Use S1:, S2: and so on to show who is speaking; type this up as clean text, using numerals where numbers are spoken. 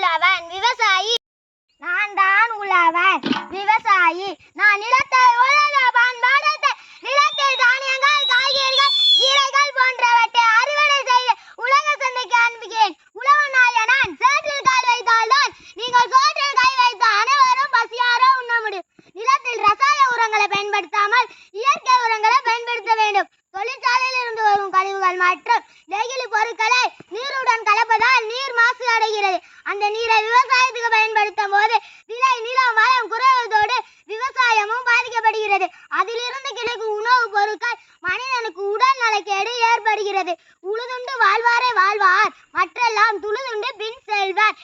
S1: உழவன் விவசாயி. நான் தான் உழவன் விவசாயி. நான் நிலத்தை உழவ பயன்படுத்த நிலத்தில் தானியங்கள், காய்கறிகள், கீரைகள் போன்றவற்றை அறுவடை செய்து உலக சந்தைக்கு அனுப்புகிறேன். உழவனாய நான் சேற்றில் கால் வைத்தால்தான் நீங்கள் சோற்றில் கை வைத்த அனைவரும் பசியார உண்ண முடியும். நிலத்தில் ரசாயன உரங்களை பயன்படுத்தாமல் இயற்கை உரங்களை பயன்படுத்த வேண்டும். தொழிற்சாலையில் இருந்து வரும் கழிவுகள் மற்றும் நெகிழி பொருட்களை நீருடன் கலப்பதால் நீர் மாசு அடைகிறது. அந்த நீரை விவசாயத்துக்கு பயன்படுத்தும் போது விலை, நிலம், வளம் குறைவதோடு விவசாயமும் பாதிக்கப்படுகிறது. அதிலிருந்து கிடைக்கும் உணவுப் பொருட்கள் மனிதனுக்கு உடல் நலக்கேடு ஏற்படுகிறது. உழுதுண்டு வாழ்வாரே வாழ்வார், மற்றெல்லாம் துழுதுண்டு பின் செல்வார்